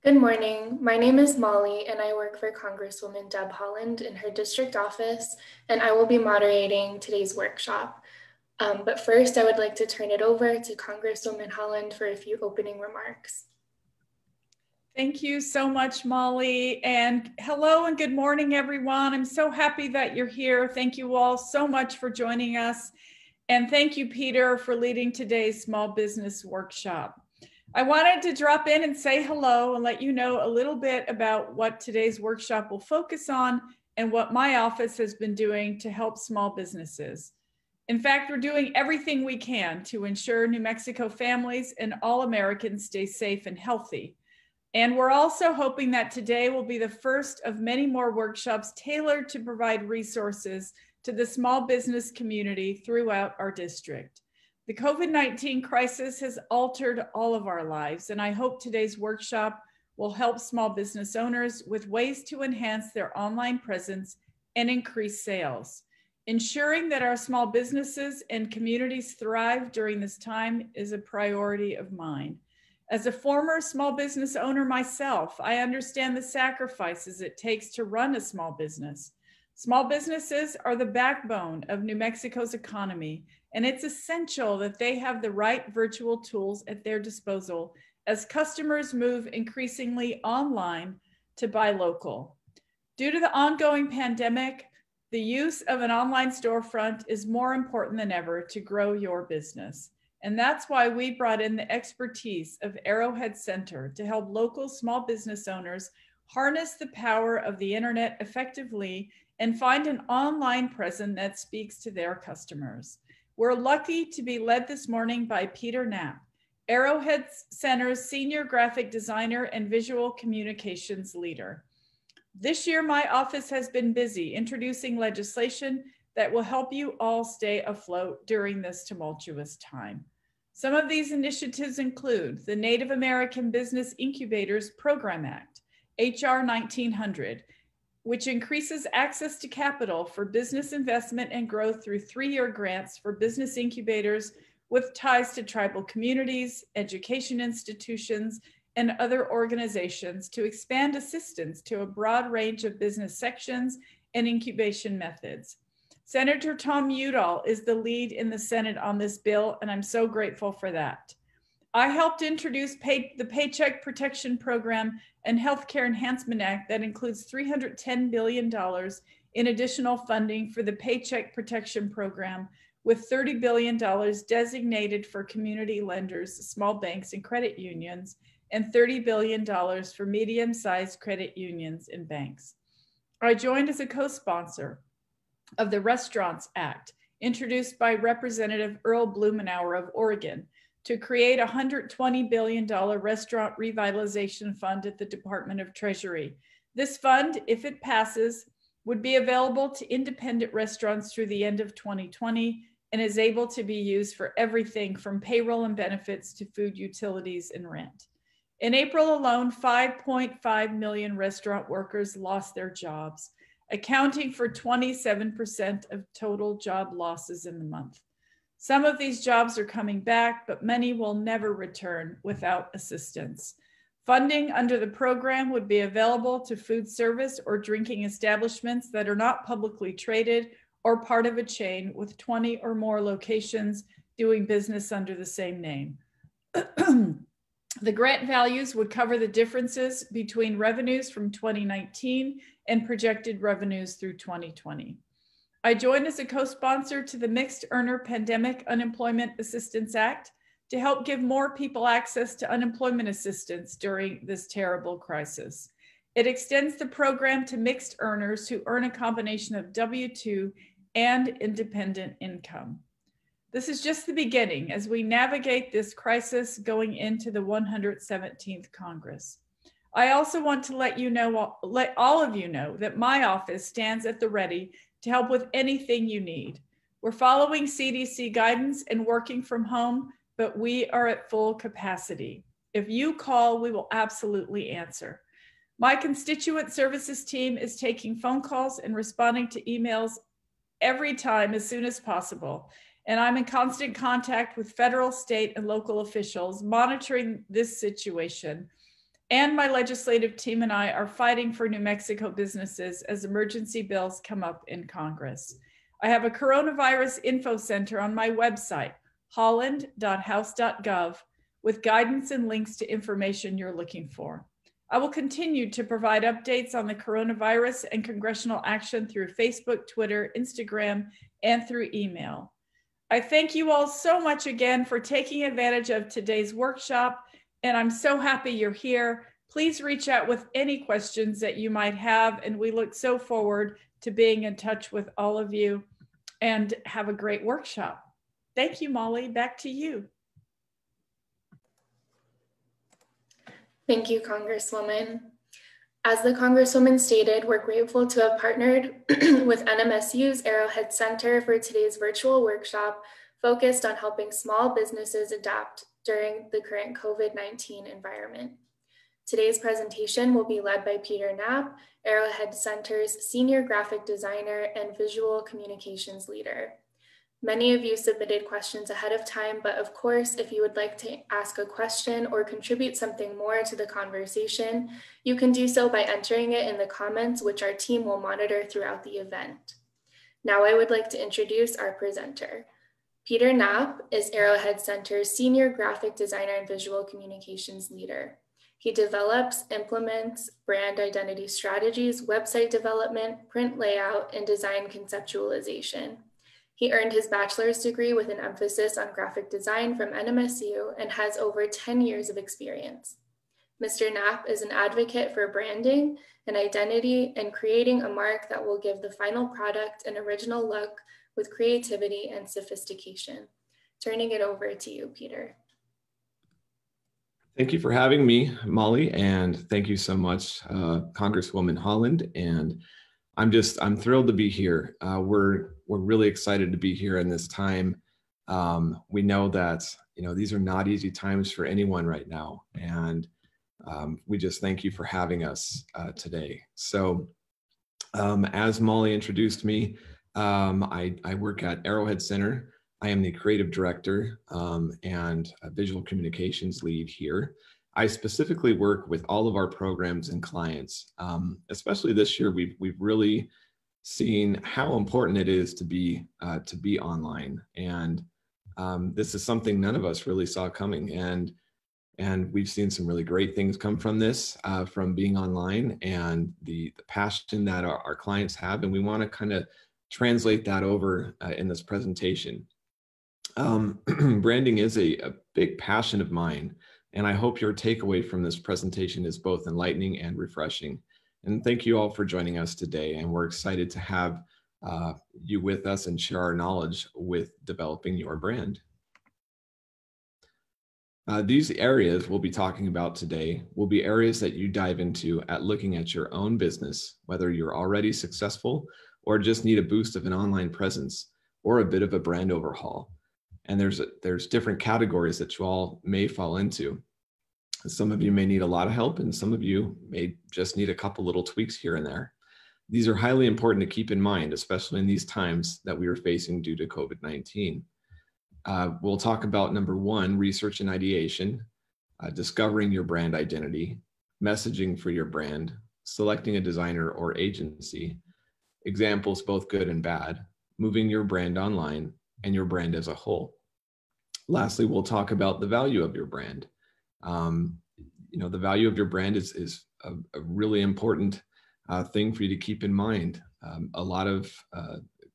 Good morning. My name is Molly, and I work for Congresswoman Deb Haaland in her district office, and I will be moderating today's workshop. But first, I would like to turn it over to Congresswoman Haaland for a few opening remarks. Thank you so much, Molly. And hello and good morning, everyone. I'm so happy that you're here. Thank you all so much for joining us. And thank you, Peter, for leading today's small business workshop. I wanted to drop in and say hello and let you know a little bit about what today's workshop will focus on and what my office has been doing to help small businesses. In fact, we're doing everything we can to ensure New Mexico families and all Americans stay safe and healthy. And we're also hoping that today will be the first of many more workshops tailored to provide resources to the small business community throughout our district. The COVID-19 crisis has altered all of our lives, and I hope today's workshop will help small business owners with ways to enhance their online presence and increase sales. Ensuring that our small businesses and communities thrive during this time is a priority of mine. As a former small business owner myself, I understand the sacrifices it takes to run a small business. Small businesses are the backbone of New Mexico's economy, and it's essential that they have the right virtual tools at their disposal as customers move increasingly online to buy local. Due to the ongoing pandemic, the use of an online storefront is more important than ever to grow your business. And that's why we brought in the expertise of Arrowhead Center to help local small business owners harness the power of the internet effectively and find an online presence that speaks to their customers. We're lucky to be led this morning by Peter Knapp, Arrowhead Center's senior graphic designer and visual communications leader. This year, my office has been busy introducing legislation that will help you all stay afloat during this tumultuous time. Some of these initiatives include the Native American Business Incubators Program Act, HR 1900, which increases access to capital for business investment and growth through 3-year grants for business incubators with ties to tribal communities, education institutions, and other organizations to expand assistance to a broad range of business sections and incubation methods. Senator Tom Udall is the lead in the Senate on this bill, and I'm so grateful for that. I helped introduce the Paycheck Protection Program and Healthcare Enhancement Act that includes $310 billion in additional funding for the Paycheck Protection Program, with $30 billion designated for community lenders, small banks, and credit unions, and $30 billion for medium-sized credit unions and banks. I joined as a co-sponsor of the Restaurants Act, introduced by Representative Earl Blumenauer of Oregon, to create a $120 billion restaurant revitalization fund at the Department of Treasury. This fund, if it passes, would be available to independent restaurants through the end of 2020 and is able to be used for everything from payroll and benefits to food, utilities, and rent. In April alone, 5.5 million restaurant workers lost their jobs, accounting for 27% of total job losses in the month. Some of these jobs are coming back, but many will never return without assistance. Funding under the program would be available to food service or drinking establishments that are not publicly traded or part of a chain with 20 or more locations doing business under the same name. The grant values would cover the differences between revenues from 2019 and projected revenues through 2020. I joined as a co-sponsor to the Mixed Earner Pandemic Unemployment Assistance Act to help give more people access to unemployment assistance during this terrible crisis. It extends the program to mixed earners who earn a combination of W-2 and independent income. This is just the beginning as we navigate this crisis going into the 117th Congress. I also want to let all of you know that my office stands at the ready to help with anything you need. We're following CDC guidance and working from home, but we are at full capacity. If you call, we will absolutely answer. My constituent services team is taking phone calls and responding to emails every time as soon as possible. And I'm in constant contact with federal, state, and local officials monitoring this situation and my legislative team and I are fighting for New Mexico businesses as emergency bills come up in Congress. I have a coronavirus info center on my website, haaland.house.gov, with guidance and links to information you're looking for. I will continue to provide updates on the coronavirus and congressional action through Facebook, Twitter, Instagram, and through email. I thank you all so much again for taking advantage of today's workshop, and I'm so happy you're here. Please reach out with any questions that you might have, and we look so forward to being in touch with all of you, and have a great workshop. Thank you, Molly. Back to you. Thank you, Congresswoman. As the Congresswoman stated, we're grateful to have partnered with NMSU's Arrowhead Center for today's virtual workshop focused on helping small businesses adapt during the current COVID-19 environment. Today's presentation will be led by Peter Knapp, Arrowhead Center's Senior Graphic Designer and Visual Communications Leader. Many of you submitted questions ahead of time, but of course, if you would like to ask a question or contribute something more to the conversation, you can do so by entering it in the comments, which our team will monitor throughout the event. Now I would like to introduce our presenter. Peter Knapp is Arrowhead Center's Senior Graphic Designer and Visual Communications Leader. He develops, implements brand identity strategies, website development, print layout, and design conceptualization. He earned his bachelor's degree with an emphasis on graphic design from NMSU and has over 10 years of experience. Mr. Knapp is an advocate for branding and identity and creating a mark that will give the final product an original look with creativity and sophistication. Turning it over to you, Peter. Thank you for having me, Molly, and thank you so much, Congresswoman Haaland. And I'm thrilled to be here. We're really excited to be here in this time. We know that these are not easy times for anyone right now, and we just thank you for having us today. So, as Molly introduced me, I work at Arrowhead Center. I am the creative director and a visual communications lead here. I specifically work with all of our programs and clients. Especially this year, we've really seen how important it is to be online, and this is something none of us really saw coming. And we've seen some really great things come from this, from being online, and the passion that our clients have, and we want to kind of translate that over in this presentation. Branding is a big passion of mine, and I hope your takeaway from this presentation is both enlightening and refreshing. And thank you all for joining us today, and we're excited to have you with us and share our knowledge with developing your brand. These areas we'll be talking about today will be areas that you dive into at looking at your own business, whether you're already successful or just need a boost of an online presence or a bit of a brand overhaul. And there's different categories that you all may fall into. Some of you may need a lot of help, and some of you may just need a couple little tweaks here and there. These are highly important to keep in mind, especially in these times that we are facing due to COVID-19. We'll talk about number one, research and ideation, discovering your brand identity, messaging for your brand, selecting a designer or agency, examples both good and bad, moving your brand online, and your brand as a whole. Lastly, we'll talk about the value of your brand. The value of your brand is a really important thing for you to keep in mind. A lot of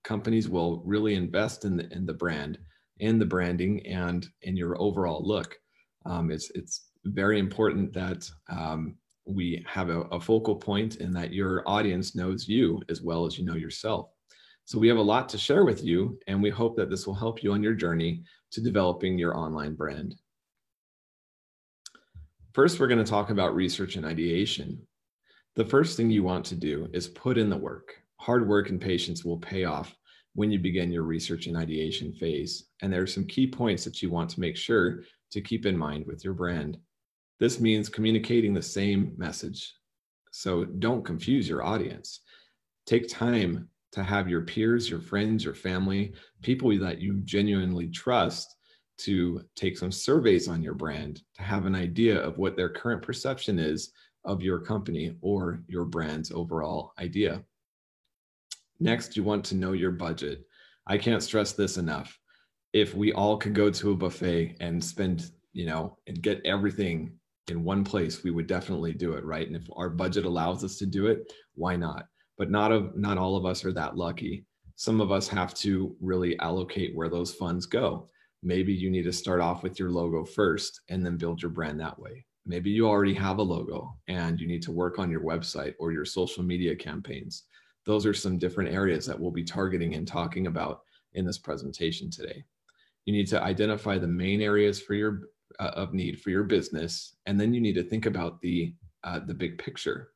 companies will really invest in the brand, in the branding, and in your overall look. It's very important that we have a focal point and that your audience knows you as well as you know yourself. So we have a lot to share with you, and we hope that this will help you on your journey to developing your online brand. First, we're going to talk about research and ideation. The first thing you want to do is put in the work. Hard work and patience will pay off when you begin your research and ideation phase. And there are some key points that you want to make sure to keep in mind with your brand. This means communicating the same message. So don't confuse your audience. Take time to have your peers, your friends, your family, people that you genuinely trust to take some surveys on your brand to have an idea of what their current perception is of your company or your brand's overall idea. Next, you want to know your budget. I can't stress this enough. If we all could go to a buffet and spend, and get everything in one place, we would definitely do it, right? And if our budget allows us to do it, why not? But not all of us are that lucky. Some of us have to really allocate where those funds go. Maybe you need to start off with your logo first and then build your brand that way. Maybe you already have a logo and you need to work on your website or your social media campaigns. Those are some different areas that we'll be targeting and talking about in this presentation today. You need to identify the main areas for your of need for your business, and then you need to think about the big picture.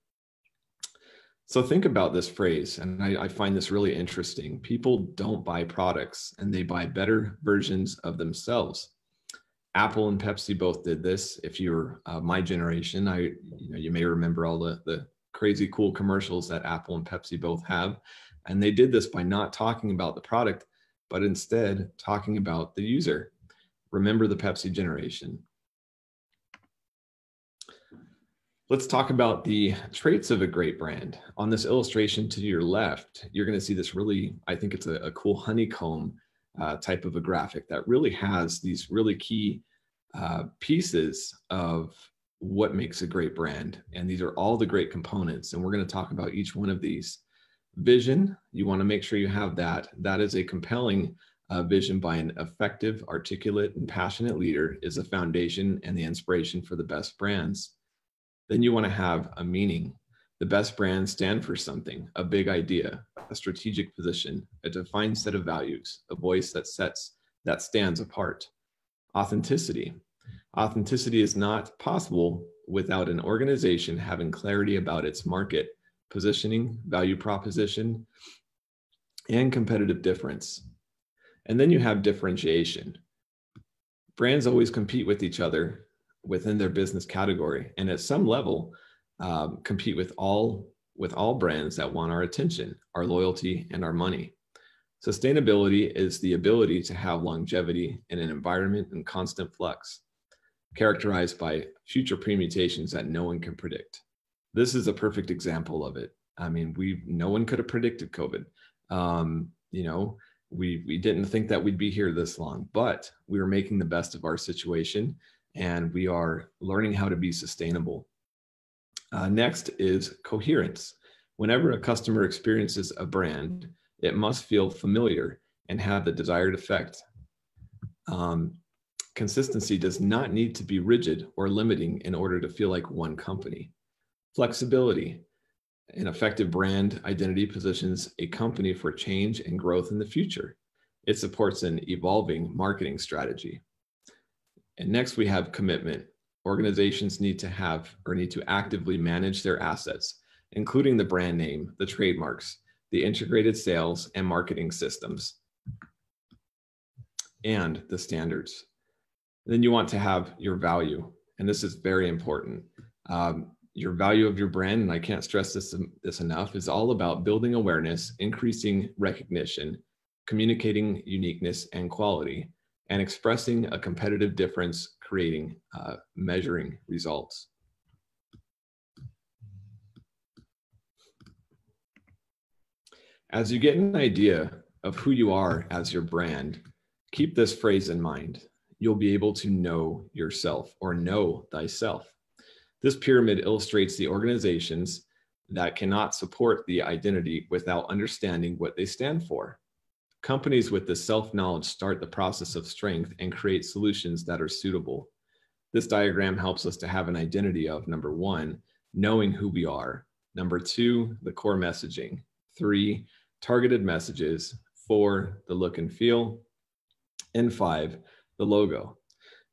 So think about this phrase, and I find this really interesting. People don't buy products, and they buy better versions of themselves. Apple and Pepsi both did this. If you're my generation, you may remember all the crazy cool commercials that Apple and Pepsi both have, and they did this by not talking about the product, but instead talking about the user. Remember the Pepsi generation. Let's talk about the traits of a great brand. On this illustration to your left, you're going to see this really, I think it's a cool honeycomb type of a graphic that really has these really key pieces of what makes a great brand. And these are all the great components. And we're going to talk about each one of these. Vision, you want to make sure you have that. That is a compelling vision by an effective, articulate, and passionate leader is a foundation and the inspiration for the best brands. Then you want to have a meaning. The best brands stand for something, a big idea, a strategic position, a defined set of values, a voice that stands apart. Authenticity. Authenticity is not possible without an organization having clarity about its market, positioning, value proposition, and competitive difference. And then you have differentiation. Brands always compete with each other within their business category, and at some level compete with all brands that want our attention, our loyalty, and our money. Sustainability is the ability to have longevity in an environment in constant flux, characterized by future permutations that no one can predict. This is a perfect example of it. I mean, no one could have predicted COVID. We didn't think that we'd be here this long, but we were making the best of our situation, and we are learning how to be sustainable. Next is coherence. Whenever a customer experiences a brand, it must feel familiar and have the desired effect. Consistency does not need to be rigid or limiting in order to feel like one company. Flexibility. An effective brand identity positions a company for change and growth in the future. It supports an evolving marketing strategy. And next we have commitment. Organizations need to actively manage their assets, including the brand name, the trademarks, the integrated sales and marketing systems, and the standards. Then you want to have your value, and this is very important. Your value of your brand, and I can't stress this enough, is all about building awareness, increasing recognition, communicating uniqueness and quality, and expressing a competitive difference, creating measuring results. As you get an idea of who you are as your brand, keep this phrase in mind. You'll be able to know yourself, or know thyself. This pyramid illustrates the organizations that cannot support the identity without understanding what they stand for. Companies with this self-knowledge start the process of strength and create solutions that are suitable. This diagram helps us to have an identity of, number one, knowing who we are. Number two, the core messaging. 3, targeted messages. 4, the look and feel. And 5, the logo.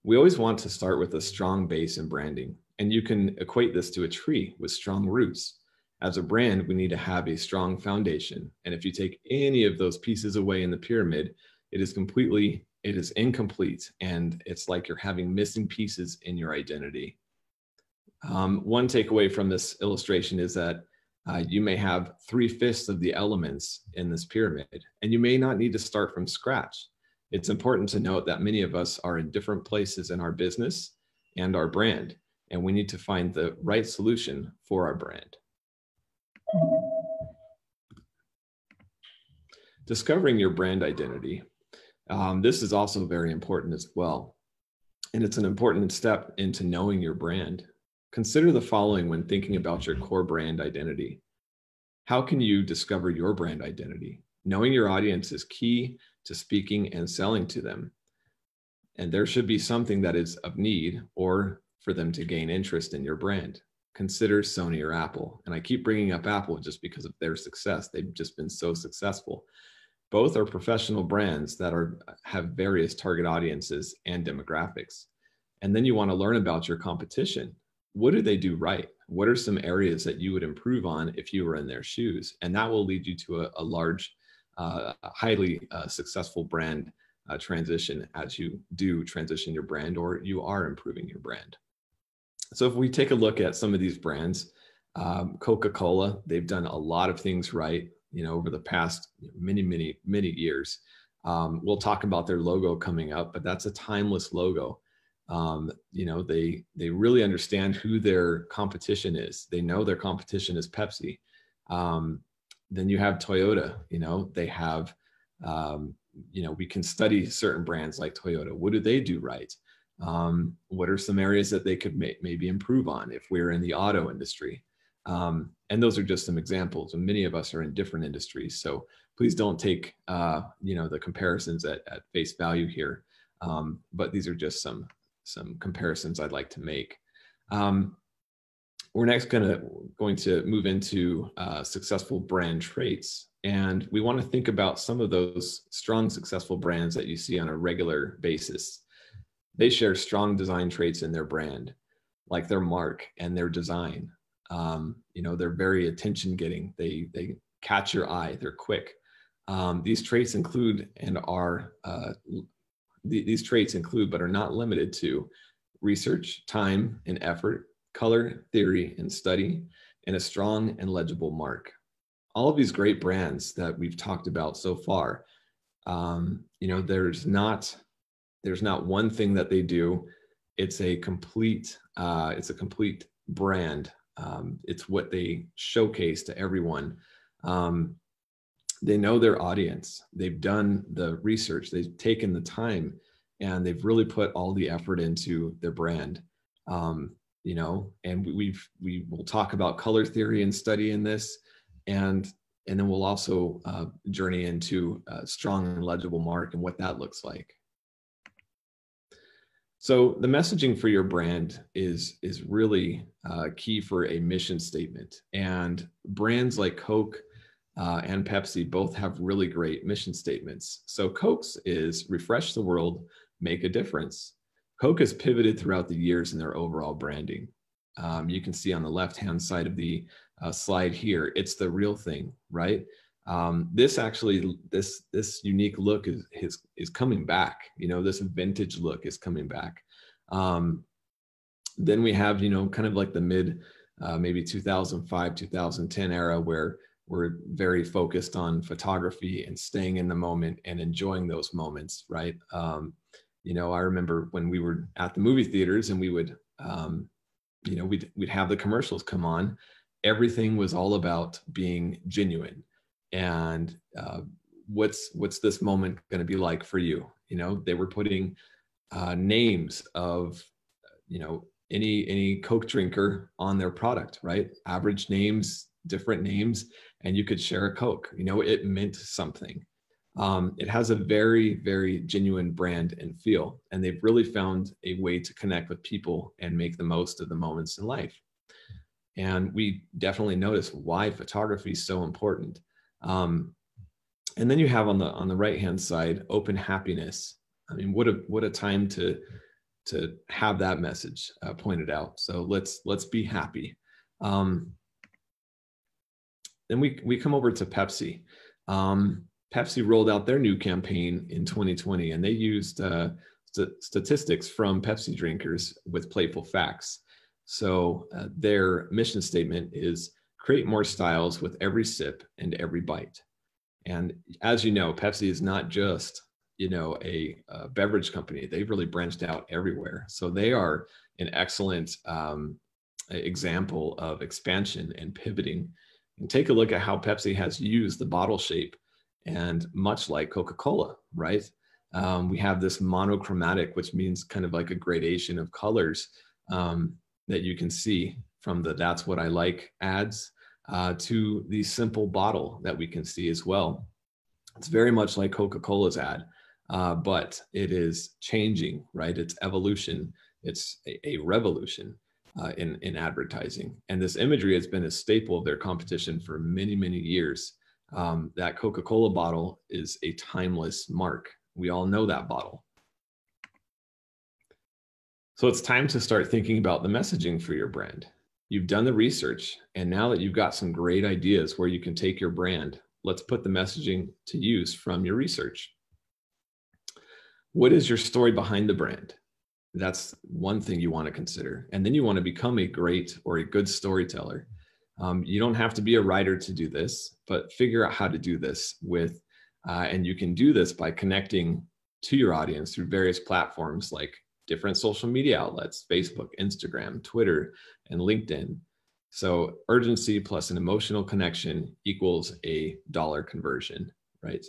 We always want to start with a strong base in branding, and you can equate this to a tree with strong roots. As a brand, we need to have a strong foundation, and if you take any of those pieces away in the pyramid, it is incomplete, and it's like you're having missing pieces in your identity. One takeaway from this illustration is that you may have 3/5 of the elements in this pyramid, and you may not need to start from scratch. It's important to note that many of us are in different places in our business and our brand, and we need to find the right solution for our brand. Discovering your brand identity. This is also very important as well. And it's an important step into knowing your brand. Consider the following when thinking about your core brand identity. How can you discover your brand identity? Knowing your audience is key to speaking and selling to them. And there should be something that is of need or for them to gain interest in your brand. Consider Sony or Apple. And I keep bringing up Apple just because of their success. They've just been so successful. Both are professional brands that have various target audiences and demographics. And then you want to learn about your competition. What do they do right? What are some areas that you would improve on if you were in their shoes? And that will lead you to a large, highly successful brand transition as you do transition your brand or you are improving your brand. So if we take a look at some of these brands, Coca-Cola, they've done a lot of things right, over the past many years. We'll talk about their logo coming up, but that's a timeless logo. They really understand who their competition is. They know their competition is Pepsi. Then you have Toyota, they have, we can study certain brands like Toyota. What do they do right? What are some areas that they could maybe improve on if we're in the auto industry? And those are just some examples, and many of us are in different industries. So please don't take, the comparisons at face value here. But these are just some comparisons I'd like to make. We're next going to move into successful brand traits. And we want to think about some of those strong, successful brands that you see on a regular basis. They share strong design traits in their brand, like their mark and their design. They're very attention getting. They catch your eye. They're quick. These traits include but are not limited to research, time and effort, color, theory and study, and a strong and legible mark. All of these great brands that we've talked about so far, there's not one thing that they do. It's a complete brand. It's what they showcase to everyone. They know their audience. They've done the research. They've taken the time, and they've really put all the effort into their brand. And we will talk about color theory and study in this, and then we'll also journey into a strong and legible mark and what that looks like. So the messaging for your brand is really key for a mission statement. And brands like Coke and Pepsi both have really great mission statements. So Coke's is refresh the world, make a difference. Coke has pivoted throughout the years in their overall branding. You can see on the left-hand side of the slide here, it's the real thing, right? This unique look is coming back. This vintage look is coming back. Then we have, kind of like the mid, maybe 2005, 2010 era where we're very focused on photography and staying in the moment and enjoying those moments, right? I remember when we were at the movie theaters and we would, we'd have the commercials come on. Everything was all about being genuine. And what's this moment going to be like for you? They were putting names of any Coke drinker on their product, right? Average names, different names, and you could share a Coke. It meant something. It has a very, very genuine brand and feel, and they've really found a way to connect with people and make the most of the moments in life. And we definitely notice why photography is so important. And then you have on the right-hand side, open happiness. I mean, what a time to have that message pointed out. So let's be happy. Then we come over to Pepsi. Pepsi rolled out their new campaign in 2020, and they used statistics from Pepsi drinkers with playful facts. So their mission statement is create more styles with every sip and every bite. And as you know, Pepsi is not just a beverage company. They've really branched out everywhere. So they are an excellent example of expansion and pivoting. And take a look at how Pepsi has used the bottle shape, and much like Coca-Cola, right? We have this monochromatic, which means kind of like a gradation of colors that you can see from the "That's What I Like" ads to the simple bottle that we can see as well. It's very much like Coca-Cola's ad, but it is changing, right? It's evolution. It's a revolution in advertising. And this imagery has been a staple of their competition for many, many years. That Coca-Cola bottle is a timeless mark. We all know that bottle. So it's time to start thinking about the messaging for your brand. You've done the research, and now that you've got some great ideas where you can take your brand, let's put the messaging to use from your research. What is your story behind the brand? That's one thing you want to consider. And then you want to become a great or a good storyteller. You don't have to be a writer to do this, but figure out how to do this with, and you can do this by connecting to your audience through various platforms like different social media outlets: Facebook, Instagram, Twitter, and LinkedIn. So urgency plus an emotional connection equals a dollar conversion, right?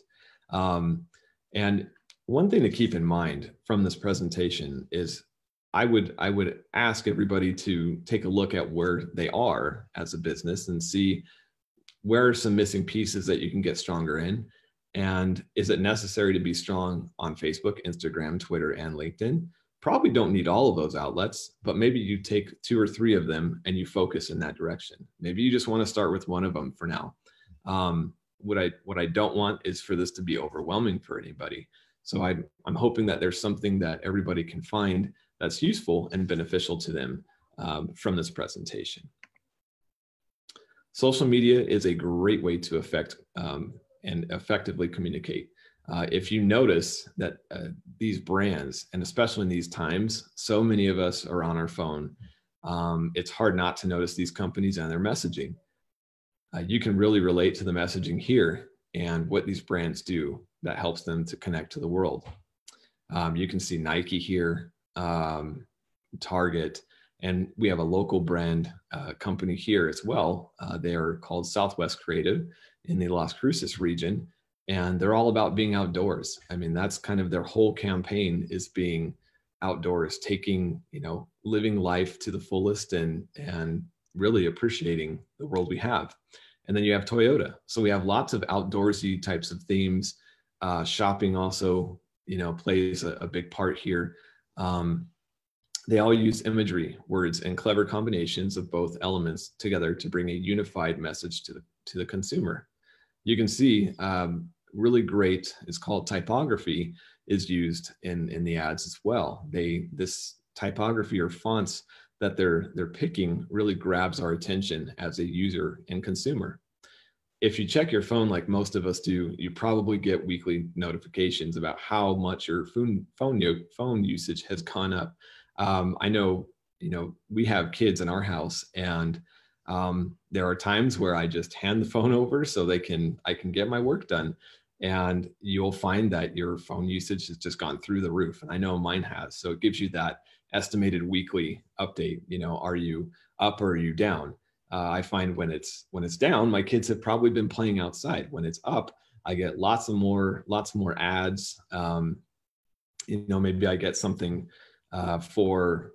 And one thing to keep in mind from this presentation is I would ask everybody to take a look at where they are as a business and see where are some missing pieces that you can get stronger in. And is it necessary to be strong on Facebook, Instagram, Twitter, and LinkedIn? Probably don't need all of those outlets, but maybe you take 2 or 3 of them and you focus in that direction. Maybe you just want to start with one of them for now. What I don't want is for this to be overwhelming for anybody. So I'm hoping that there's something that everybody can find that's useful and beneficial to them from this presentation. Social media is a great way to affect and effectively communicate. If you notice that these brands, and especially in these times, so many of us are on our phone, it's hard not to notice these companies and their messaging. You can really relate to the messaging here and what these brands do that helps them to connect to the world. You can see Nike here, Target, and we have a local brand company here as well. They are called Southwest Creative in the Las Cruces region, and they're all about being outdoors. I mean, that's kind of their whole campaign, is being outdoors, taking, living life to the fullest and really appreciating the world we have. And then you have Toyota. So we have lots of outdoorsy types of themes. Shopping also, plays a big part here. They all use imagery, words, and clever combinations of both elements together to bring a unified message to the consumer. You can see really great, it's called typography, is used in the ads as well. This typography or fonts that they're picking really grabs our attention as a user and consumer. If you check your phone like most of us do, you probably get weekly notifications about how much your phone usage has gone up. I know, we have kids in our house, and there are times where I just hand the phone over so I can get my work done. And you'll find that your phone usage has just gone through the roof. And I know mine has. So it gives you that estimated weekly update. Are you up or are you down? I find when it's down, my kids have probably been playing outside. When it's up, I get lots more ads. Maybe I get something for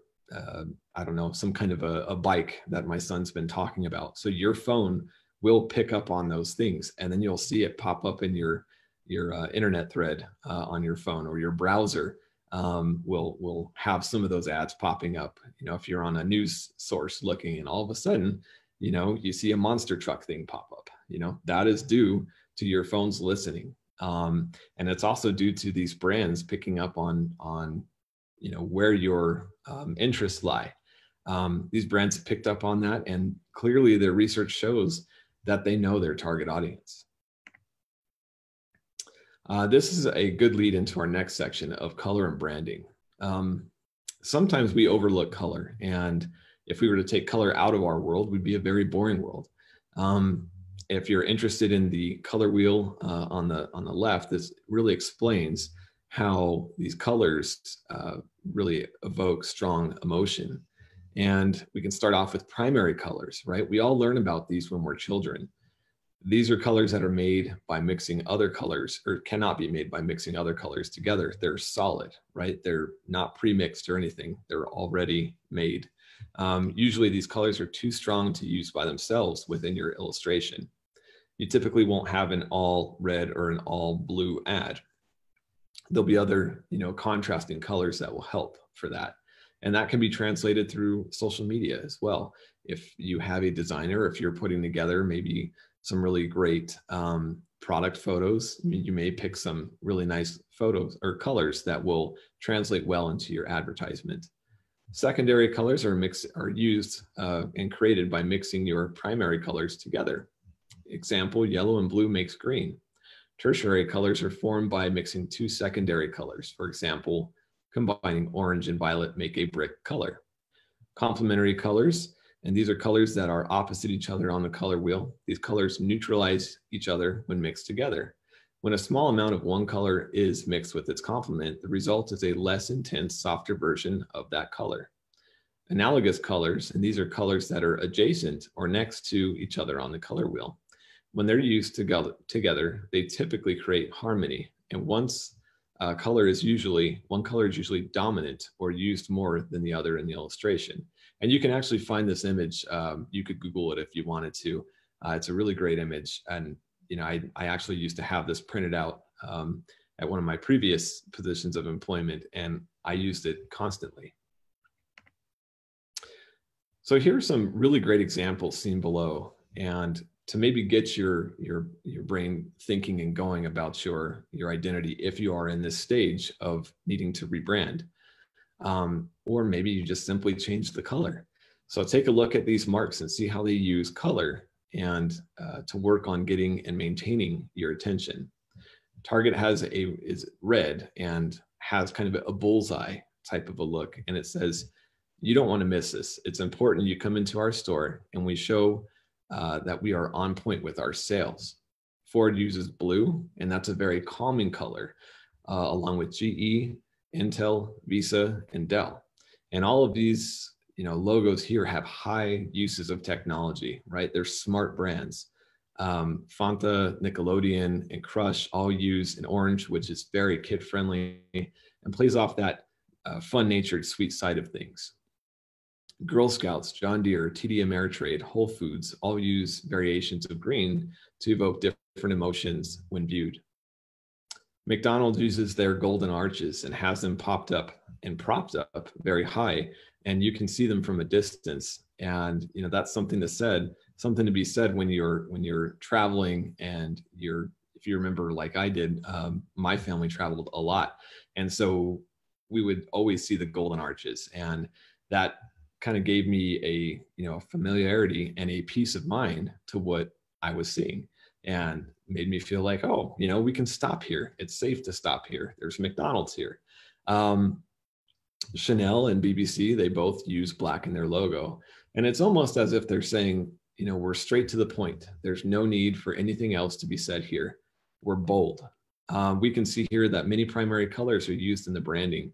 I don't know, some kind of a bike that my son's been talking about. So your phone will pick up on those things, and then you'll see it pop up in your internet thread on your phone, or your browser will have some of those ads popping up. If you're on a news source looking, and all of a sudden, you see a monster truck thing pop up, that is due to your phone's listening. And it's also due to these brands picking up on where your interests lie. These brands picked up on that, and clearly their research shows that they know their target audience. This is a good lead into our next section of color and branding. Sometimes we overlook color, and if we were to take color out of our world, we'd be a very boring world. If you're interested in the color wheel on the left, this really explains how these colors really evoke strong emotion. And we can start off with primary colors, right? We all learn about these when we're children. These are colors that are made by mixing other colors, or cannot be made by mixing other colors together. They're solid, right? They're not pre-mixed or anything. They're already made. Usually these colors are too strong to use by themselves within your illustration. You typically won't have an all red or an all blue ad. There'll be other, contrasting colors that will help for that. And that can be translated through social media as well. If you have a designer, if you're putting together maybe some really great product photos, you may pick some really nice photos or colors that will translate well into your advertisement. Secondary colors are used and created by mixing your primary colors together. Example, yellow and blue makes green. Tertiary colors are formed by mixing two secondary colors. For example, combining orange and violet make a brick color. Complementary colors, and these are colors that are opposite each other on the color wheel. These colors neutralize each other when mixed together. When a small amount of one color is mixed with its complement, the result is a less intense, softer version of that color. Analogous colors, and these are colors that are adjacent or next to each other on the color wheel. When they're used together, they typically create harmony. And once one color is usually dominant or used more than the other in the illustration. And you can actually find this image. You could Google it if you wanted to. It's a really great image. And I actually used to have this printed out at one of my previous positions of employment, and I used it constantly. So here are some really great examples seen below. And to maybe get your brain thinking and going about your identity if you are in this stage of needing to rebrand. Or maybe you just simply change the color. So take a look at these marks and see how they use color and to work on getting and maintaining your attention. Target is red and has kind of a bullseye type of a look. And it says, you don't want to miss this. It's important you come into our store and we show that we are on point with our sales. Ford uses blue, and that's a very calming color, along with GE, Intel, Visa, and Dell. And all of these, logos here have high uses of technology, right? They're smart brands. Fanta, Nickelodeon, and Crush all use an orange, which is very kid-friendly and plays off that fun-natured, sweet side of things. Girl Scouts, John Deere, TD Ameritrade, Whole Foods all use variations of green to evoke different emotions when viewed. McDonald's uses their golden arches and has them popped up and propped up very high, and you can see them from a distance. And that's something to be said when you're traveling, and if you remember, like I did, my family traveled a lot, and so we would always see the golden arches, and that kind of gave me a familiarity and a peace of mind to what I was seeing, and made me feel like, oh, we can stop here. It's safe to stop here. There's McDonald's here. Chanel and BBC, they both use black in their logo, and it's almost as if they're saying, we're straight to the point. There's no need for anything else to be said here. We're bold. We can see here that many primary colors are used in the branding.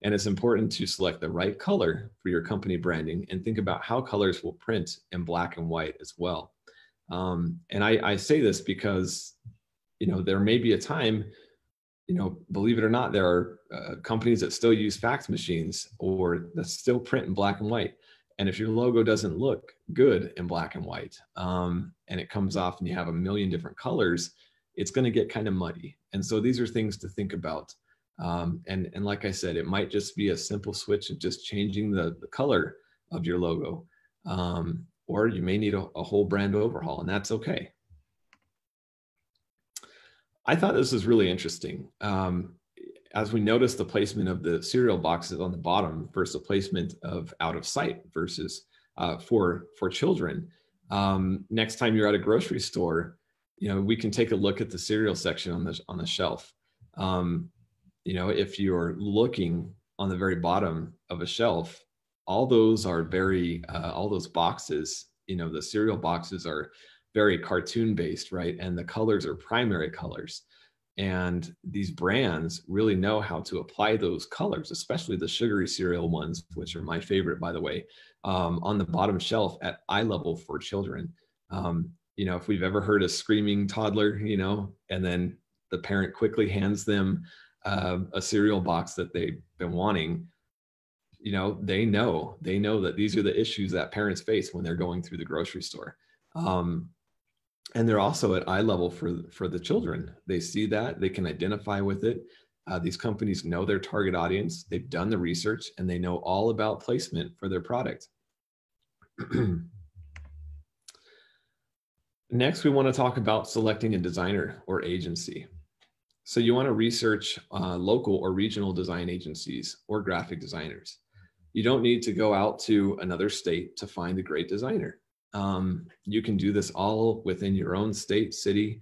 And it's important to select the right color for your company branding and think about how colors will print in black and white as well. And I say this because, there may be a time, believe it or not, there are companies that still use fax machines or that still print in black and white. And if your logo doesn't look good in black and white, and it comes off and you have a million different colors, it's going to get kind of muddy. And so these are things to think about. And like I said, it might just be a simple switch of just changing the color of your logo, or you may need a whole brand overhaul, and that's okay. I thought this was really interesting. As we notice the placement of the cereal boxes on the bottom versus the placement of out of sight versus for children. Next time you're at a grocery store, we can take a look at the cereal section on the shelf. If you're looking on the very bottom of a shelf, all those boxes, the cereal boxes are very cartoon based, right? And the colors are primary colors. And these brands really know how to apply those colors, especially the sugary cereal ones, which are my favorite, by the way, on the bottom shelf at eye level for children. If we've ever heard a screaming toddler, and then the parent quickly hands them a cereal box that they've been wanting, they know that these are the issues that parents face when they're going through the grocery store. And they're also at eye level for the children. They see that, they can identify with it. These companies know their target audience. They've done the research and they know all about placement for their product. Next, we want to talk about selecting a designer or agency. So you want to research local or regional design agencies or graphic designers. You don't need to go out to another state to find a great designer. You can do this all within your own state, city,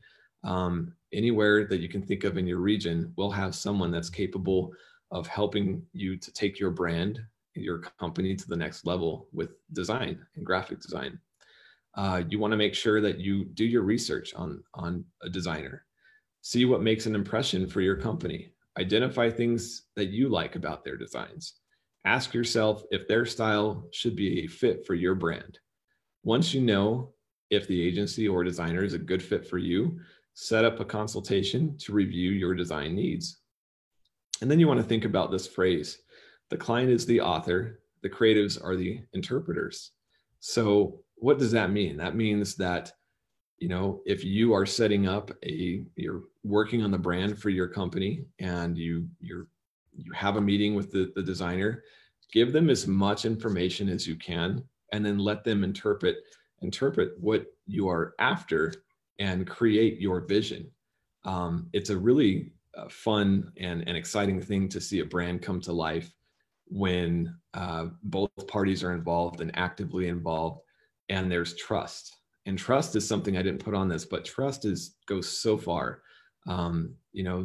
anywhere that you can think of in your region will have someone that's capable of helping you to take your brand, your company to the next level with design and graphic design. You want to make sure that you do your research on a designer. See what makes an impression for your company. Identify things that you like about their designs. Ask yourself if their style should be a fit for your brand. Once you know if the agency or designer is a good fit for you, set up a consultation to review your design needs. And then you want to think about this phrase: the client is the author, the creatives are the interpreters. So what does that mean? That means that, if you are setting up you're working on the brand for your company and you have a meeting with the designer, give them as much information as you can, and then let them interpret what you are after and create your vision. It's a really fun and exciting thing to see a brand come to life when both parties are involved and actively involved, and there's trust. And trust is something I didn't put on this, but trust goes so far.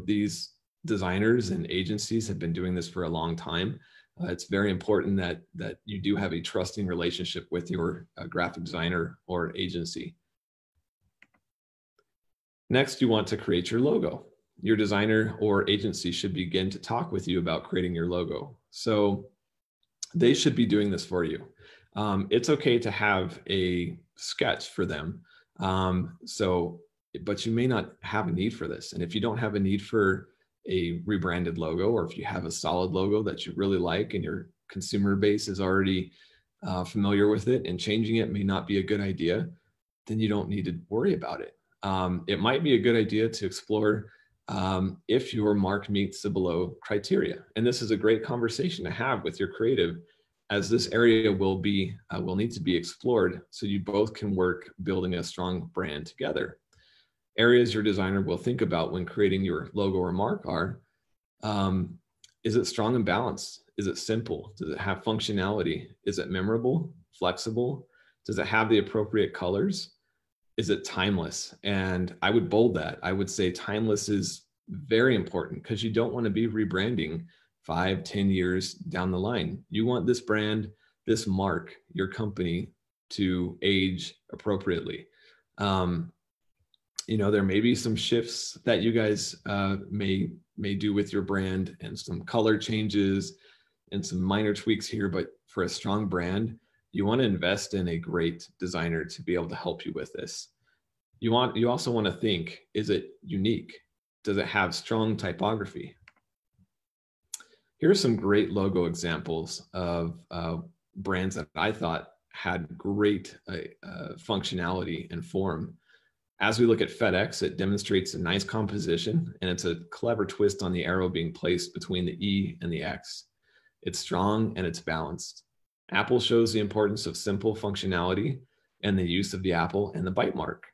These designers and agencies have been doing this for a long time. It's very important that you do have a trusting relationship with your graphic designer or agency. Next, you want to create your logo. Your designer or agency should begin to talk with you about creating your logo. So they should be doing this for you. It's okay to have a sketch for them. But you may not have a need for this. And if you don't have a need for a rebranded logo, or if you have a solid logo that you really like and your consumer base is already familiar with it, and changing it may not be a good idea, then you don't need to worry about it. It might be a good idea to explore if your mark meets the below criteria. And this is a great conversation to have with your creative, as this area will need to be explored so you both can work building a strong brand together. Areas your designer will think about when creating your logo or mark are, is it strong and balanced? Is it simple? Does it have functionality? Is it memorable, flexible? Does it have the appropriate colors? Is it timeless? And I would bold that. I would say timeless is very important, because you don't want to be rebranding 5-10 years down the line. You want this brand, this mark, your company, to age appropriately. There may be some shifts that you guys may do with your brand, and some color changes and some minor tweaks here, but for a strong brand, you want to invest in a great designer to be able to help you with this. You also want to think, is it unique? Does it have strong typography? Here are some great logo examples of brands that I thought had great functionality and form. As we look at FedEx, it demonstrates a nice composition, and it's a clever twist on the arrow being placed between the E and the X. It's strong and it's balanced. Apple shows the importance of simple functionality and the use of the apple and the bite mark.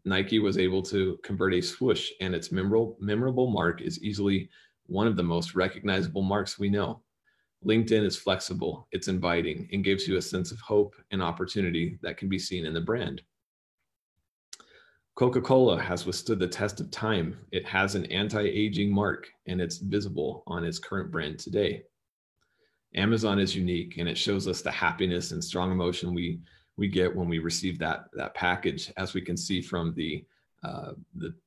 Nike was able to convert a swoosh, and its memorable mark is easily one of the most recognizable marks we know. LinkedIn is flexible, it's inviting, and gives you a sense of hope and opportunity that can be seen in the brand. Coca-Cola has withstood the test of time. It has an anti-aging mark, and it's visible on its current brand today. Amazon is unique, and it shows us the happiness and strong emotion we get when we receive that package, as we can see from the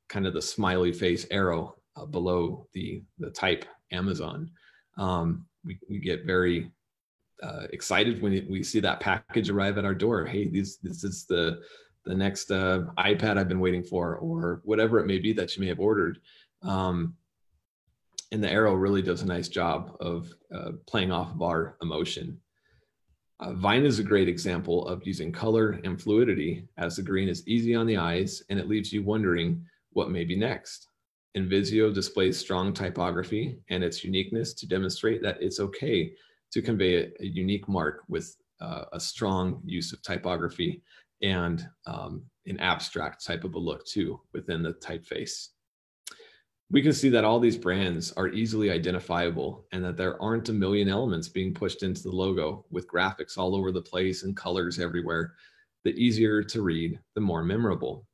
kind of the smiley face arrow below the type Amazon. We get very excited when we see that package arrive at our door. Hey, this is the next iPad I've been waiting for, or whatever it may be that you may have ordered. And the Arrow really does a nice job of playing off of our emotion. Vine is a great example of using color and fluidity, as the green is easy on the eyes and it leaves you wondering what may be next. Invisio displays strong typography and its uniqueness to demonstrate that it's okay to convey a unique mark with a strong use of typography and an abstract type of a look too within the typeface. We can see that all these brands are easily identifiable and that there aren't a million elements being pushed into the logo with graphics all over the place and colors everywhere. The easier to read, the more memorable.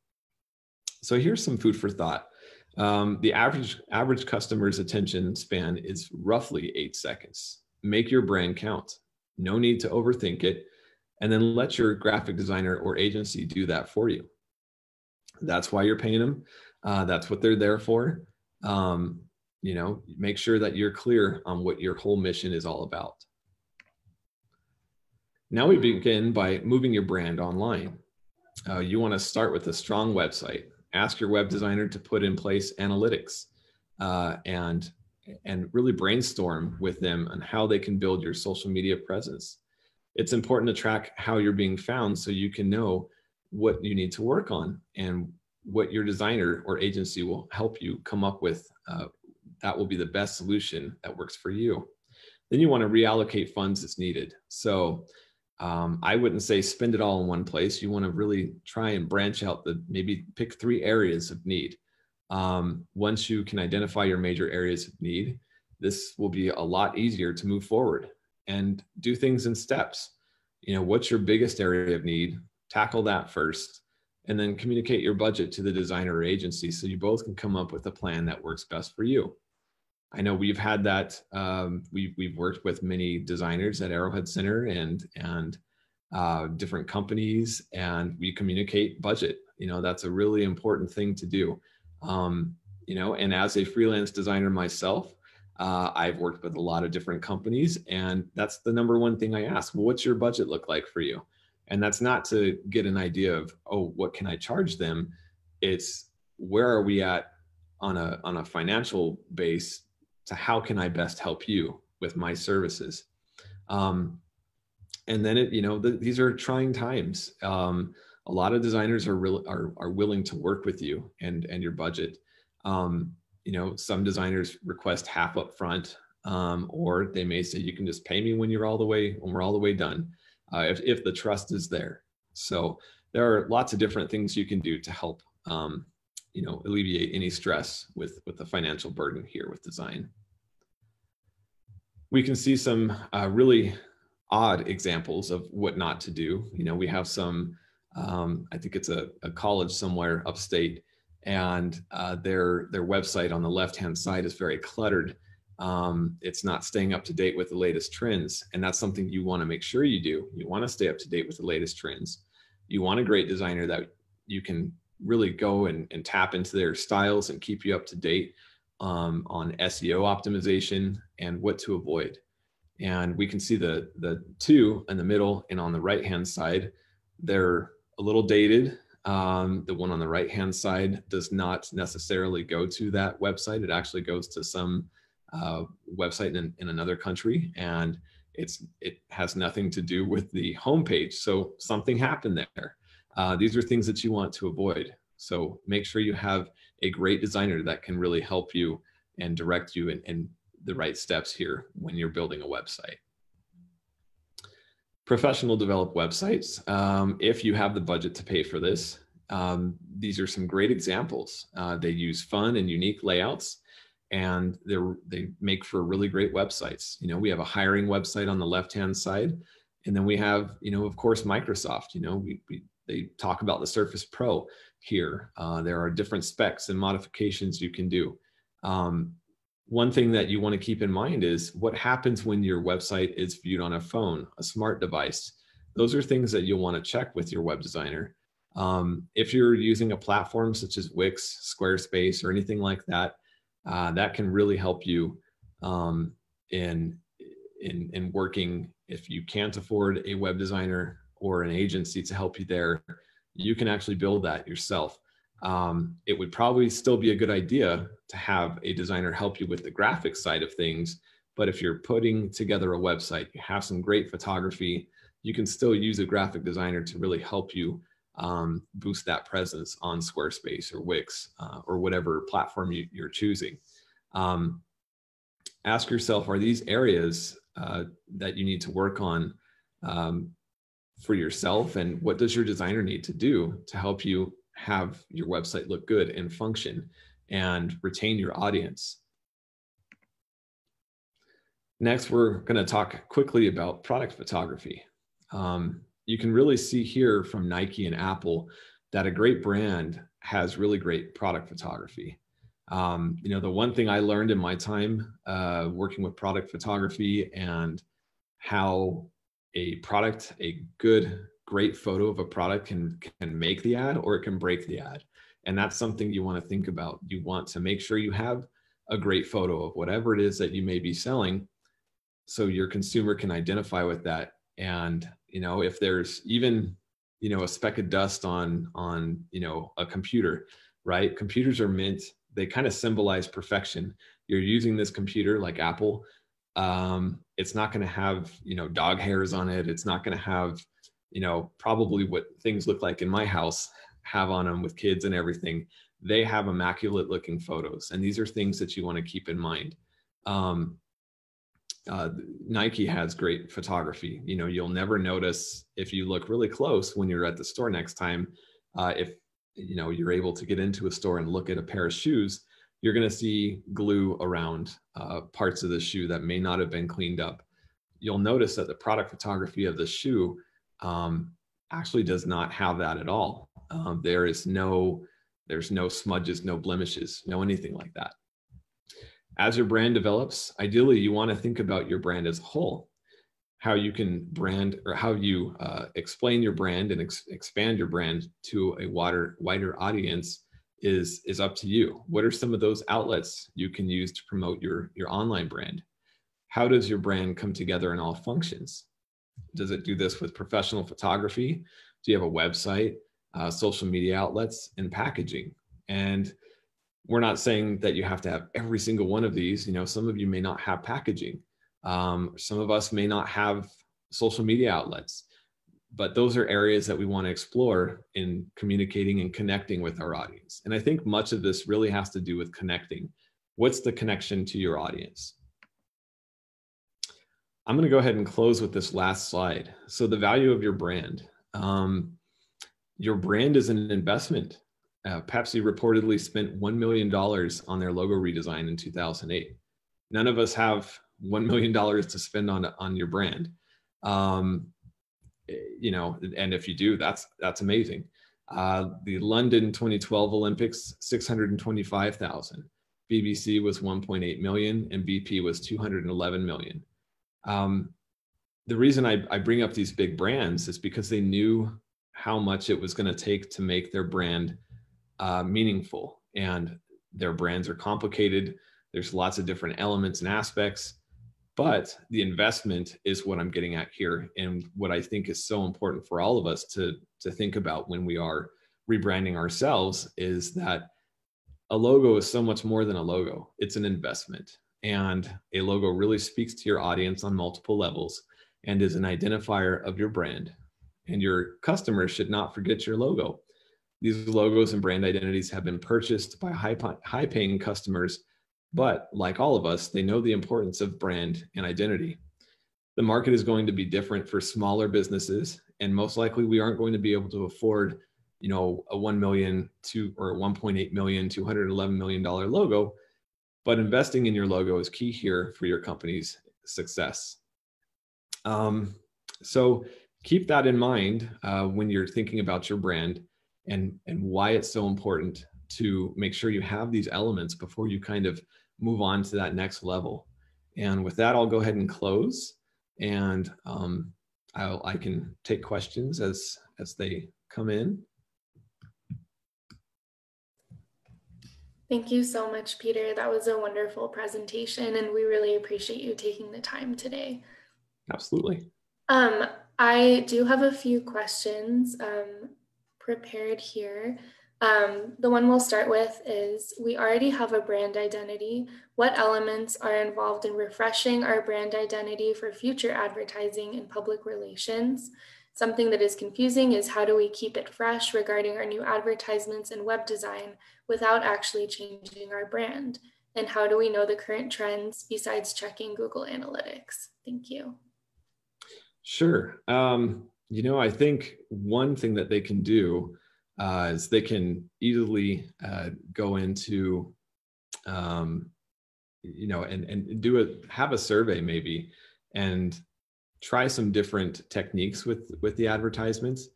So here's some food for thought. The average customer's attention span is roughly 8 seconds. Make your brand count. No need to overthink it, and then let your graphic designer or agency do that for you. That's why you're paying them. That's what they're there for. Make sure that you're clear on what your whole mission is all about. Now we begin by moving your brand online. You want to start with a strong website. Ask your web designer to put in place analytics and really brainstorm with them on how they can build your social media presence. It's important to track how you're being found so you can know what you need to work on and what your designer or agency will help you come up with. That will be the best solution that works for you. Then you want to reallocate funds as needed. So I wouldn't say spend it all in one place. You want to really try and branch out, maybe pick 3 areas of need. Once you can identify your major areas of need, this will be a lot easier to move forward and do things in steps. What's your biggest area of need? Tackle that first, and then communicate your budget to the designer or agency so you both can come up with a plan that works best for you. I know we've had that. We've worked with many designers at Arrowhead Center and different companies, and we communicate budget. That's a really important thing to do. And as a freelance designer myself, I've worked with a lot of different companies, and that's the number one thing I ask. Well, what's your budget look like for you? And that's not to get an idea of, oh, what can I charge them? It's where are we at on a financial base to how can I best help you with my services? And then these are trying times. A lot of designers are willing to work with you and your budget. Some designers request half up front, or they may say you can just pay me when we're all the way done. If the trust is there. So there are lots of different things you can do to help alleviate any stress with the financial burden here with design. We can see some really odd examples of what not to do. We have some, I think it's a college somewhere upstate, and their website on the left-hand side is very cluttered. It's not staying up to date with the latest trends. And that's something you want to make sure you do. You want to stay up to date with the latest trends. You want a great designer that you can really go and tap into their styles and keep you up to date on SEO optimization and what to avoid. And we can see the 2 in the middle and on the right-hand side, they're a little dated. The one on the right-hand side does not necessarily go to that website. It actually goes to some website in another country, and it has nothing to do with the homepage. So something happened there. These are things that you want to avoid. So make sure you have a great designer that can really help you and direct you in the right steps here when you're building a website. Professional developed websites. If you have the budget to pay for this, these are some great examples. They use fun and unique layouts, and they make for really great websites. We have a hiring website on the left-hand side, and then we have, of course, Microsoft. They talk about the Surface Pro here. There are different specs and modifications you can do. One thing that you want to keep in mind is what happens when your website is viewed on a phone, a smart device. Those are things that you'll want to check with your web designer. If you're using a platform such as Wix, Squarespace, or anything like that, That can really help you in working. If you can't afford a web designer or an agency to help you there, you can actually build that yourself. It would probably still be a good idea to have a designer help you with the graphic side of things. But if you're putting together a website, you have some great photography, you can still use a graphic designer to really help you boost that presence on Squarespace or Wix or whatever platform you're choosing. Ask yourself, are these areas that you need to work on for yourself? And what does your designer need to do to help you have your website look good and function and retain your audience? Next, we're going to talk quickly about product photography. You can really see here from Nike and Apple that a great brand has really great product photography. The one thing I learned in my time working with product photography and how a great photo of a product can make the ad or it can break the ad. And that's something you want to think about. You want to make sure you have a great photo of whatever it is that you may be selling, so your consumer can identify with that. And if there's even a speck of dust on a computer, right? Computers are meant, they kind of symbolize perfection. You're using this computer like Apple. It's not going to have dog hairs on it. It's not going to have probably what things look like in my house have on them with kids and everything. They have immaculate looking photos, and these are things that you want to keep in mind. Nike has great photography. You'll never notice if you look really close when you're at the store next time. If you're able to get into a store and look at a pair of shoes, you're going to see glue around parts of the shoe that may not have been cleaned up. You'll notice that the product photography of the shoe actually does not have that at all. There's no smudges, no blemishes, no anything like that. As your brand develops, ideally you want to think about your brand as a whole. How you can brand, or how you explain your brand and expand your brand to a wider audience is up to you. What are some of those outlets you can use to promote your online brand? How does your brand come together in all functions? Does it do this with professional photography? Do you have a website, social media outlets, and packaging? And we're not saying that you have to have every single one of these. Some of you may not have packaging. Some of us may not have social media outlets, but those are areas that we want to explore in communicating and connecting with our audience. And I think much of this really has to do with connecting. What's the connection to your audience? I'm going to go ahead and close with this last slide. So the value of your brand. Your brand is an investment. Pepsi reportedly spent $1 million on their logo redesign in 2008. None of us have $1 million to spend on your brand. And if you do, that's amazing. The London 2012 Olympics, 625,000. BBC was 1.8 million and BP was 211 million. The reason I bring up these big brands is because they knew how much it was going to take to make their brand meaningful, and their brands are complicated. There's lots of different elements and aspects, but the investment is what I'm getting at here, and what I think is so important for all of us to think about when we are rebranding ourselves is that a logo is so much more than a logo. It's an investment, and a logo really speaks to your audience on multiple levels and is an identifier of your brand, and your customers should not forget your logo. These logos and brand identities have been purchased by high-paying customers, but like all of us, they know the importance of brand and identity. The market is going to be different for smaller businesses, and most likely we aren't going to be able to afford, a $1 million or $1.8 million, $211 million logo, but investing in your logo is key here for your company's success. So keep that in mind when you're thinking about your brand and why it's so important to make sure you have these elements before you kind of move on to that next level. And with that, I'll go ahead and close, and I can take questions as they come in. Thank you so much, Peter. That was a wonderful presentation, and we really appreciate you taking the time today. Absolutely. Um, I do have a few questions prepared here. The one we'll start with is, we already have a brand identity. What elements are involved in refreshing our brand identity for future advertising and public relations? Something that is confusing is, how do we keep it fresh regarding our new advertisements and web design without actually changing our brand? And how do we know the current trends besides checking Google Analytics? Thank you. Sure. I think one thing that they can do is they can easily go into, and have a survey maybe, and try some different techniques with the advertisements.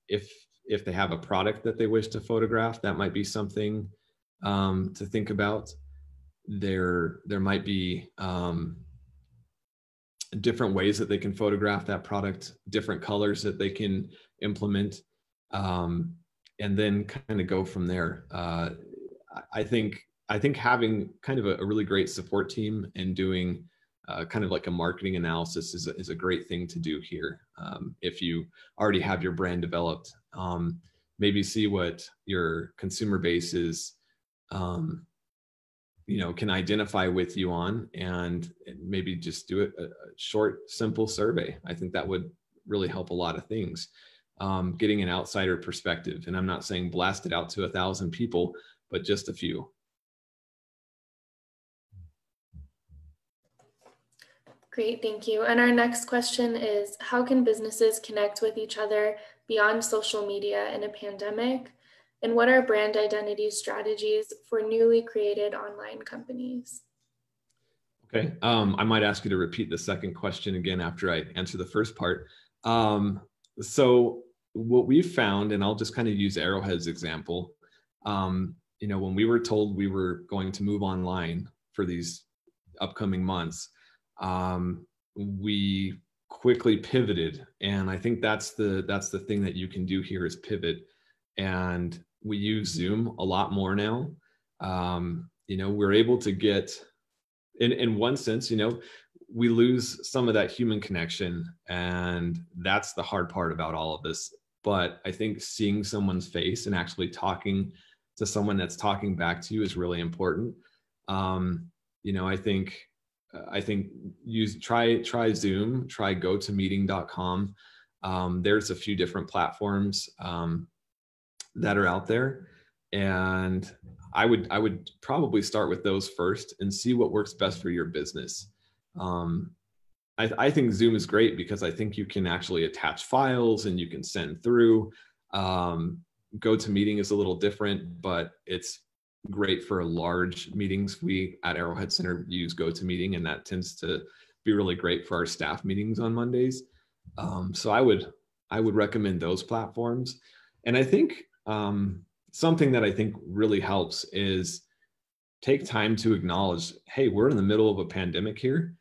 If they have a product that they wish to photograph, that might be something to think about. There might be different ways that they can photograph that product, different colors that they can implement, and then kind of go from there. I think having kind of a really great support team and doing kind of like a marketing analysis is a great thing to do here. If you already have your brand developed, maybe see what your consumer base is, can identify with you on, and maybe just do a short, simple survey. I think that would really help a lot of things. Getting an outsider perspective, and I'm not saying blast it out to 1,000 people, but just a few. Great, thank you. And our next question is, how can businesses connect with each other beyond social media in a pandemic? And what are brand identity strategies for newly created online companies? Okay, I might ask you to repeat the second question again after I answer the first part. So what we've found, and I'll just kind of use Arrowhead's example, when we were told we were going to move online for these upcoming months, we quickly pivoted, and I think that's the thing that you can do here is pivot. And we use Zoom a lot more now. We're able to get, in one sense, we lose some of that human connection, and that's the hard part about all of this. But I think seeing someone's face and actually talking to someone that's talking back to you is really important. I think try Zoom, try GoToMeeting.com. There's a few different platforms that are out there, and I would probably start with those first and see what works best for your business. I think Zoom is great because I think you can actually attach files and you can send through. GoToMeeting is a little different, but it's great for large meetings. We at Arrowhead Center use GoToMeeting, and that tends to be really great for our staff meetings on Mondays. So I would recommend those platforms. And I think something that I think really helps is take time to acknowledge, hey, we're in the middle of a pandemic here,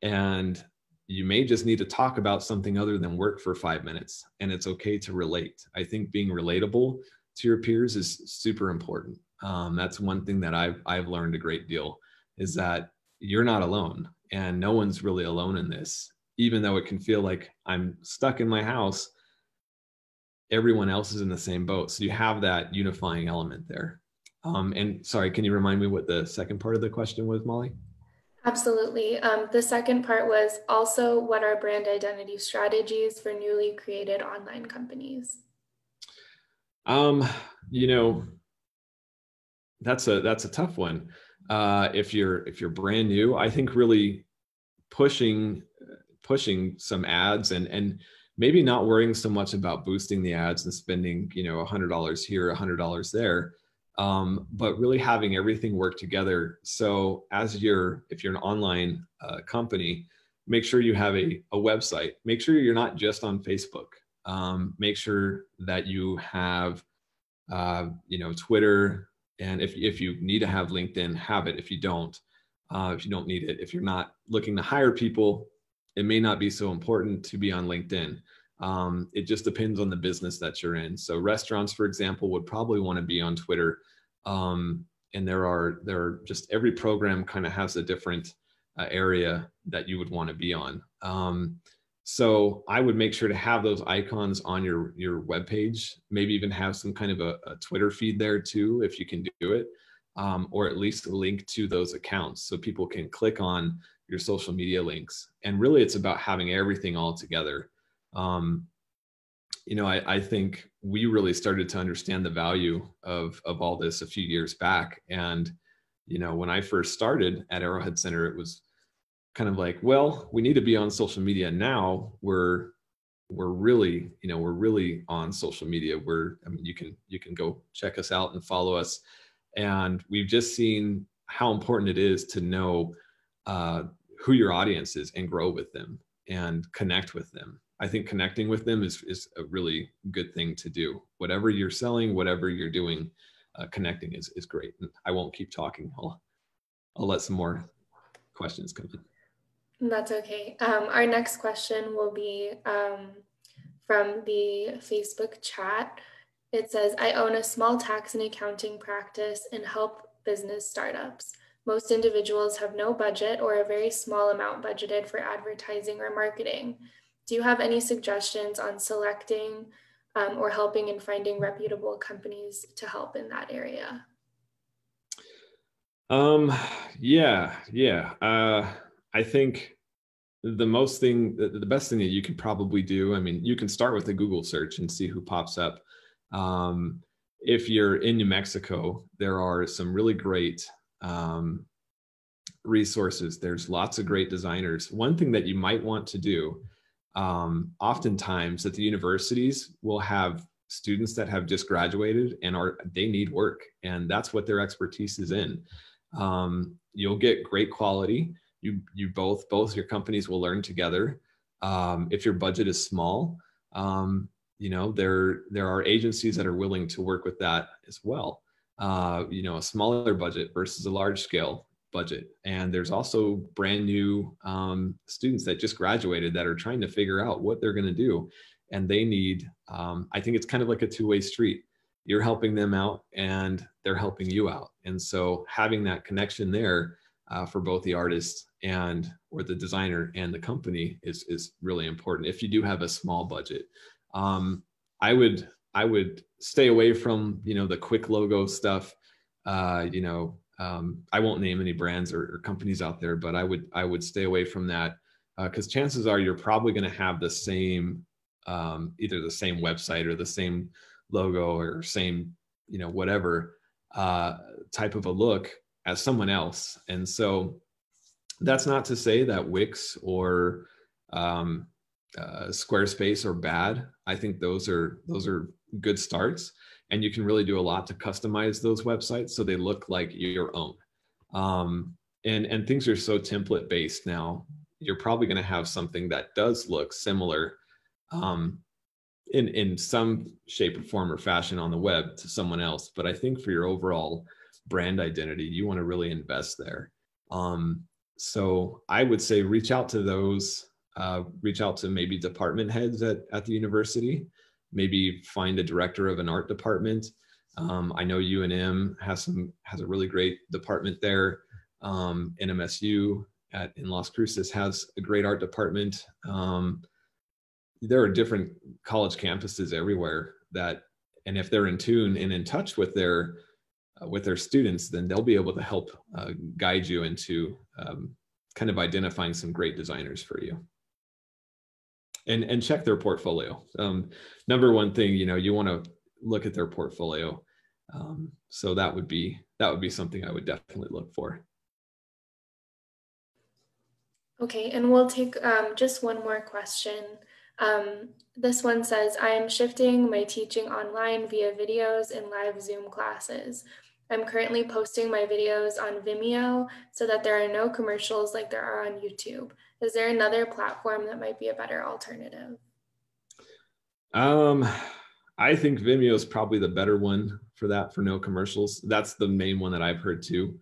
and you may just need to talk about something other than work for 5 minutes, and it's okay to relate. I think being relatable to your peers is super important. That's one thing that I've learned a great deal, is that you're not alone, and no one's really alone in this. Even though it can feel like I'm stuck in my house, everyone else is in the same boat. So you have that unifying element there. And sorry, can you remind me what the second part of the question was, Molly? Absolutely. The second part was also, what are brand identity strategies for newly created online companies? That's a tough one. If you're brand new, I think really pushing some ads, and maybe not worrying so much about boosting the ads and spending $100 here, $100 there, but really having everything work together. So if you're an online company, make sure you have a website. Make sure you're not just on Facebook. Make sure that you have Twitter, and if you need to have LinkedIn, have it. If you don't need it, if you're not looking to hire people, it may not be so important to be on LinkedIn. It just depends on the business that you're in. So restaurants, for example, would probably want to be on Twitter. And there are just, every program kind of has a different area that you would want to be on. So I would make sure to have those icons on your webpage, maybe even have some kind of a Twitter feed there too, if you can do it, or at least a link to those accounts so people can click on your social media links. And really it's about having everything all together. You know, I think we really started to understand the value of all this a few years back. And, you know, when I first started at Arrowhead Center, it was kind of like, well, we need to be on social media. Now we're really, you know, we're really on social media. I mean, you can go check us out and follow us. And we've just seen how important it is to know who your audience is and grow with them and connect with them. I think connecting with them is a really good thing to do. Whatever you're selling, whatever you're doing, connecting is great. And I won't keep talking. I'll let some more questions come in. That's okay. Our next question will be from the Facebook chat. It says, I own a small tax and accounting practice and help business startups. Most individuals have no budget or a very small amount budgeted for advertising or marketing. Do you have any suggestions on selecting or helping in finding reputable companies to help in that area? Yeah. I think the best thing that you could probably do, I mean, you can start with a Google search and see who pops up. If you're in New Mexico, there are some really great resources. There's lots of great designers. One thing that you might want to do, oftentimes at the universities will have students that have just graduated and they need work, and that's what their expertise is in. You'll get great quality. You both your companies will learn together. If your budget is small, you know, there are agencies that are willing to work with that as well. You know, a smaller budget versus a large scale budget. And there's also brand new students that just graduated that are trying to figure out what they're going to do. And they need, I think it's kind of like a two-way street. You're helping them out and they're helping you out. And so having that connection there for both the artist or the designer and the company is really important. If you do have a small budget, I would stay away from, you know, the quick logo stuff. You know, I won't name any brands or companies out there, but I would stay away from that because chances are you're probably going to have the same, either the same website or the same logo or same, you know, whatever type of a look as someone else. And so that's not to say that Wix or Squarespace are bad. I think those are good starts, and you can really do a lot to customize those websites so they look like your own. And things are so template based now. You're probably going to have something that does look similar in some shape or form or fashion on the web to someone else. But I think for your overall brand identity, you want to really invest there. So I would say reach out to those. Reach out to maybe department heads at the university, maybe find a director of an art department. I know UNM has a really great department there. NMSU in Las Cruces has a great art department. There are different college campuses everywhere and if they're in tune and in touch with their students, then they'll be able to help guide you into kind of identifying some great designers for you. And check their portfolio. Number one thing, you know, you want to look at their portfolio. So that would be something I would definitely look for. Okay, and we'll take just one more question. This one says, I am shifting my teaching online via videos and live Zoom classes. I'm currently posting my videos on Vimeo so that there are no commercials like there are on YouTube. Is there another platform that might be a better alternative? I think Vimeo is probably the better one for that, for no commercials. That's the main one that I've heard too.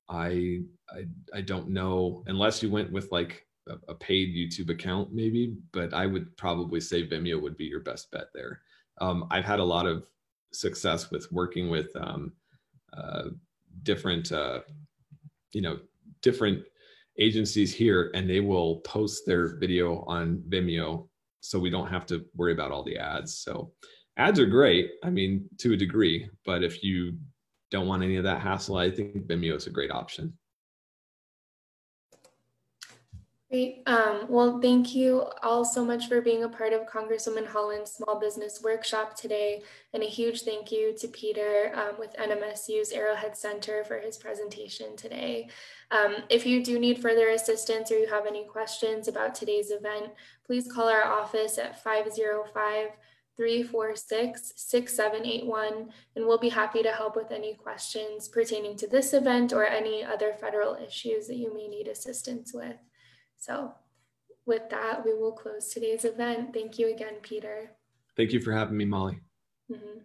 I don't know, unless you went with like a paid YouTube account maybe, but I would probably say Vimeo would be your best bet there. I've had a lot of success with working with different, different agencies here, and they will post their video on Vimeo, so we don't have to worry about all the ads. So ads are great, I mean, to a degree, but if you don't want any of that hassle, I think Vimeo is a great option. Great. Well, thank you all so much for being a part of Congresswoman Haaland's Small Business Workshop today. And a huge thank you to Peter with NMSU's Arrowhead Center for his presentation today. If you do need further assistance or you have any questions about today's event, please call our office at 505-346-6781, and we'll be happy to help with any questions pertaining to this event or any other federal issues that you may need assistance with. So with that, we will close today's event. Thank you again, Peter. Thank you for having me, Molly. Mm-hmm.